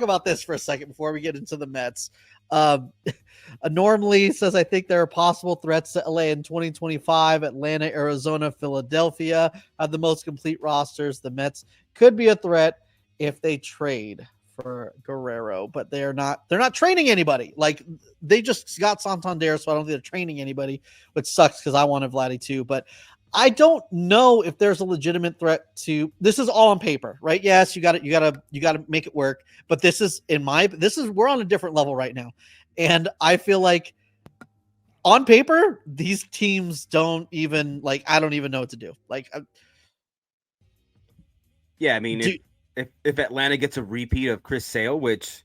about this for a second before we get into the Mets. Um, Normally says, I think there are possible threats to LA in 2025. Atlanta, Arizona, Philadelphia have the most complete rosters. The Mets could be a threat if they trade for Guerrero, but they're not training anybody. Like, they just got Santander, so I don't think they're training anybody, which sucks because I wanted Vladdy too. But I don't know if there's a legitimate threat to this. Is all on paper, right? Yes, you got to make it work. But this is we're on a different level right now. And I feel like on paper, these teams don't even I don't even know what to do. Yeah, I mean, if Atlanta gets a repeat of Chris Sale, which,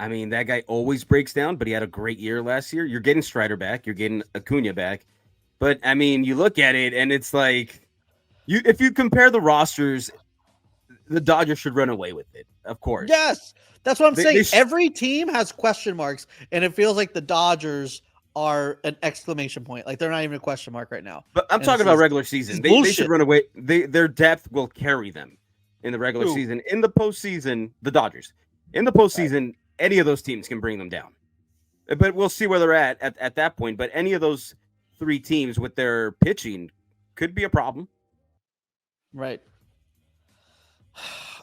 I mean, that guy always breaks down, but he had a great year last year. You're getting Strider back, you're getting Acuna back, but I mean, you look at it and it's like, if you compare the rosters, the Dodgers should run away with it. Of course, yes, that's what I'm saying. Every team has question marks, and it feels like the Dodgers are an exclamation point. Like, they're not even a question mark right now. But I'm talking about regular season. They should run away. Their depth will carry them in the regular season. In the postseason, the Dodgers. In the postseason, any of those teams can bring them down. But we'll see where they're at that point. But any of those three teams with their pitching could be a problem. Right.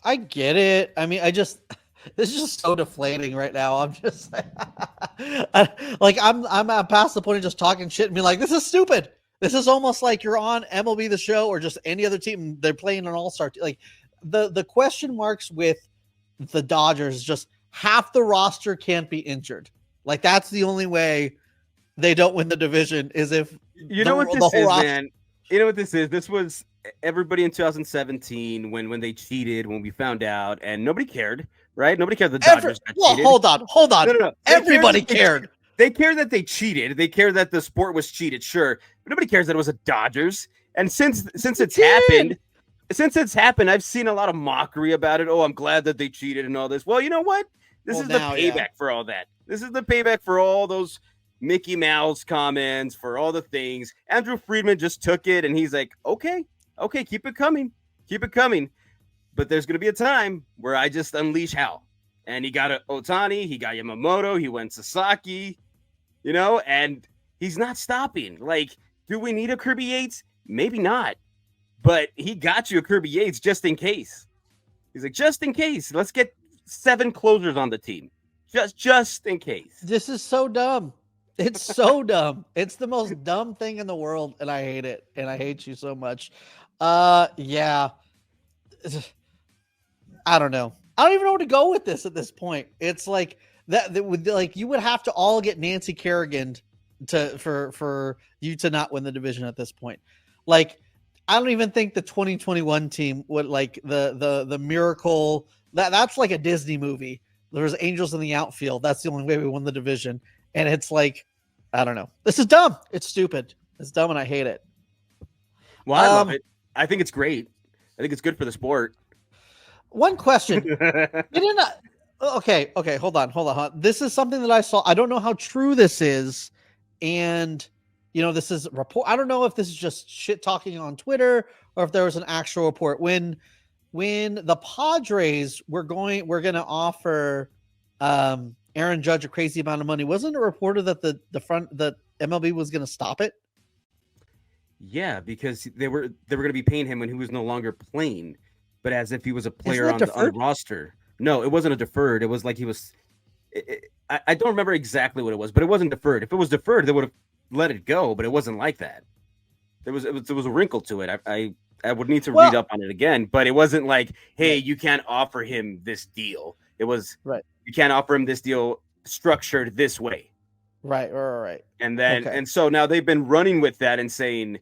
I get it. I mean, this is just so deflating right now. I'm just I'm past the point of just talking shit and being like, this is stupid. This is almost like you're on MLB The Show or just any other team. They're playing an all-star team. Like, the question marks with the Dodgers, just half the roster can't be injured. Like, that's the only way they don't win the division is if you know what this is, man. You know what this is? This was everybody in 2017 when they cheated, when we found out, and nobody cared, right? Nobody cared the Dodgers got cheated. Hold on. No. Everybody cared. They cared that they cheated. They cared that the sport was cheated, sure. But nobody cares that it was a Dodgers. And since it's happened, I've seen a lot of mockery about it. Oh, I'm glad that they cheated and all this. Well, you know what? This is the payback for all that. This is the payback for all those Mickey Mouse comments, for all the things. Andrew Friedman just took it, and he's like, okay, keep it coming. But there's going to be a time where I just unleash hell. And he got Ohtani, he got Yamamoto, he went Sasaki, and he's not stopping. Like, do we need a Kirby Yates? Maybe not. But he got you a Kirby Yates just in case. He's like, just in case. Let's get 7 closers on the team. Just in case. This is so dumb. It's so dumb. It's the most dumb thing in the world, and I hate it. And I hate you so much. Yeah. I don't know. I don't even know where to go with this at this point. It's like that would, like, you would have to all get Nancy Kerrigan for you to not win the division at this point. Like, I don't even think the 2021 team would, like, the miracle that's like a Disney movie. There's angels in the outfield. That's the only way we won the division. And it's like, I don't know. This is dumb. It's stupid. It's dumb, and I hate it. Well, I love it. I think it's great. I think it's good for the sport. One question. Okay, hold on. This is something that I saw. I don't know how true this is. And, this is report. I don't know if this is just shit talking on Twitter or if there was an actual report. When the Padres were going to offer Aaron Judge a crazy amount of money, wasn't it reported that the MLB was going to stop it? Yeah, because they were going to be paying him when he was no longer playing, but as if he was a player on the roster. No, it wasn't a deferred. It was like he was. I don't remember exactly what it was, but it wasn't deferred. If it was deferred, they would have let it go, but it wasn't like that. There was a wrinkle to it. I would need to read up on it again, but it wasn't like, hey, you can't offer him this deal. It was right. You can't offer him this deal structured this way. Right. And then and so now they've been running with that and saying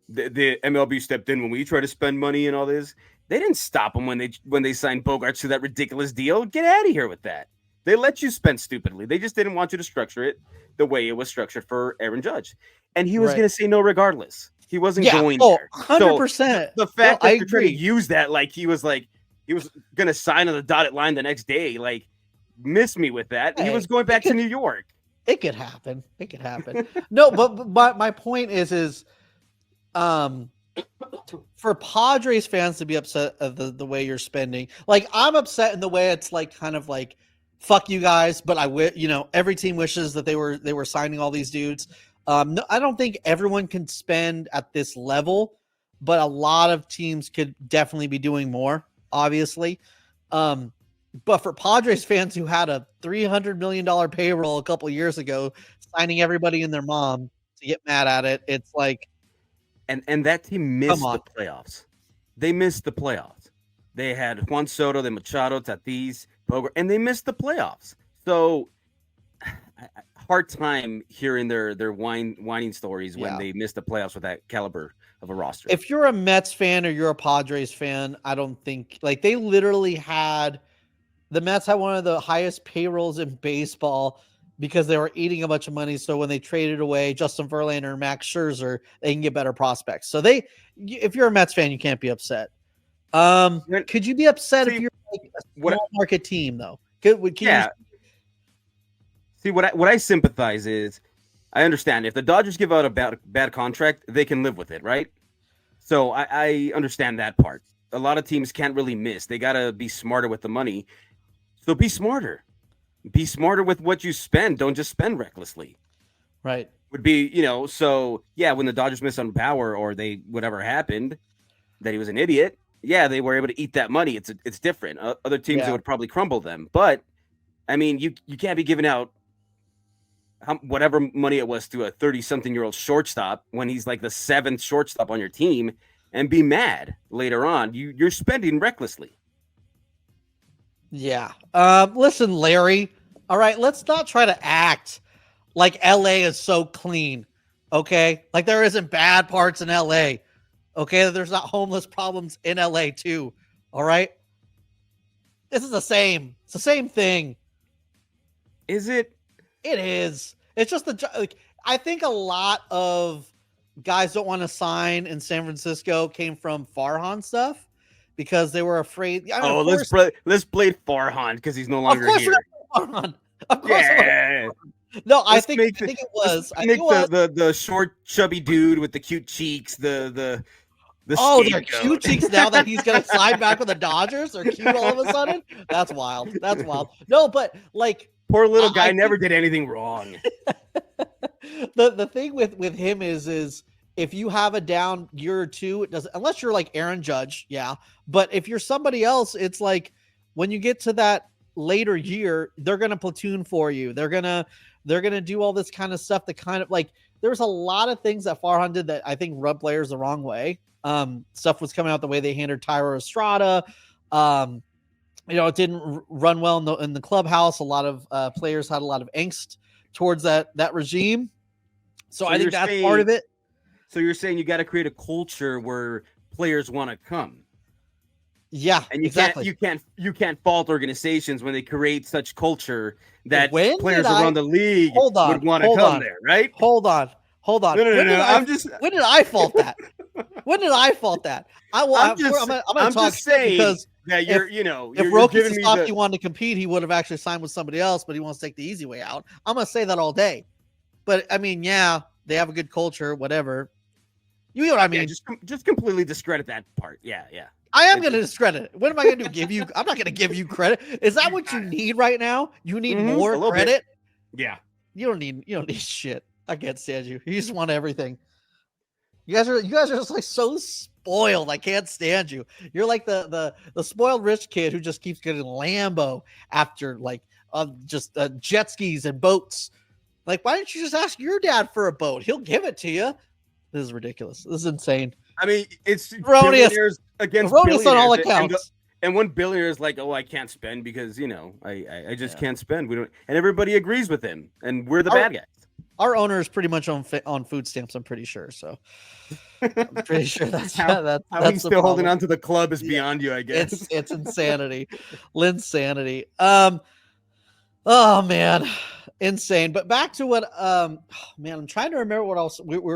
the MLB stepped in when we try to spend money and all this. They didn't stop them when they signed Bogarts to that ridiculous deal. Get out of here with that. They let you spend stupidly. They just didn't want you to structure it the way it was structured for Aaron Judge. And he was going to say no regardless. He wasn't going there. 100%. So the fact that you're trying to use that like he was going to sign on the dotted line the next day, like, miss me with that. Hey, he was going back to New York. It could happen. No, but my point is for Padres fans to be upset at the way you're spending. Like, I'm upset in the way it's like kind of like fuck you guys, but every team wishes that they were signing all these dudes. No, I don't think everyone can spend at this level, but a lot of teams could definitely be doing more, obviously. But for Padres fans who had a $300 million payroll a couple years ago, signing everybody and their mom to get mad at it, it's like, and that team missed the playoffs. They missed the playoffs. They had Juan Soto, the Machado, Tatis, Boger, and they missed the playoffs. So hard time hearing their whining stories when they missed the playoffs with that caliber of a roster. If you're a Mets fan or you're a Padres fan, I don't think they literally had the Mets had one of the highest payrolls in baseball because they were eating a bunch of money. So when they traded away Justin Verlander and Max Scherzer, they can get better prospects. So if you're a Mets fan, you can't be upset. Could you be upset if you're like a small market team though? See, what I sympathize is, I understand if the Dodgers give out a bad contract, they can live with it, right? So I understand that part. A lot of teams can't really miss. They got to be smarter with the money. So be smarter. Be smarter with what you spend. Don't just spend recklessly. Right. Would be, so yeah, when the Dodgers missed on Bauer or whatever happened, that he was an idiot. Yeah, they were able to eat that money. It's different. Other teams, it would probably crumble them. But, I mean, you can't be giving out whatever money it was to a 30-something-year-old shortstop when he's like the 7th shortstop on your team and be mad later on. You're spending recklessly. Yeah. Listen, Larry. All right, let's not try to act like LA is so clean. Okay? Like there isn't bad parts in LA. Okay? There's not homeless problems in LA too. All right? This is the same. It's the same thing. Is it? It is. It's just I think a lot of guys don't want to sign in San Francisco came from Farhan stuff because they were afraid. Let's blame Farhan because he's no longer here. Farhan. Of course. Yeah. No, I think it was. The short, chubby dude with the cute cheeks. The they're cute cheeks now that he's gonna slide back with the Dodgers. They're cute all of a sudden. That's wild. That's wild. No, but like poor little guy never did anything wrong. The thing with him is if you have a down year or two, it doesn't, unless you're like Aaron Judge. Yeah. But if you're somebody else, it's like when you get to that later year, they're going to platoon for you. They're going to do all this kind of stuff that kind of like, there's a lot of things that Farhan did that I think rubbed players the wrong way. Stuff was coming out the way they handled Tyro Estrada. It didn't run well in the clubhouse. A lot of players had a lot of angst towards that regime. So I think that's part of it. So you're saying you got to create a culture where players want to come. Yeah, and you can't fault organizations when they create such culture that players around the league would want to come there, right? Hold on. No. When did I fault that? When did I fault that? I'm going to talk because if Roki Sasaki wanted to compete, he would have actually signed with somebody else, but he wants to take the easy way out. I'm going to say that all day. But I mean, yeah, they have a good culture, whatever. You know what I mean? Yeah, just completely discredit that part. Yeah. I am going to discredit it. What am I going to do? I'm not going to give you credit. Is that what you need right now? You need more credit? Bit. Yeah. You don't need shit. I can't stand you. You just want everything. You guys are just like so spoiled. I can't stand you. You're like the spoiled rich kid who just keeps getting Lambo after like just jet skis and boats. Like, why don't you just ask your dad for a boat? He'll give it to you. This is ridiculous. This is insane. I mean, it's billionaires against billionaires on all accounts. And one billionaire is like, I can't spend because, I just can't spend. We don't, and everybody agrees with him. And we're the bad guys. Our owner is pretty much on food stamps, I'm pretty sure. So I'm pretty sure that's how he's still holding on to the club is beyond you, I guess. It's insanity. Linsanity. Oh man. Insane. But back to what I'm trying to remember what else we were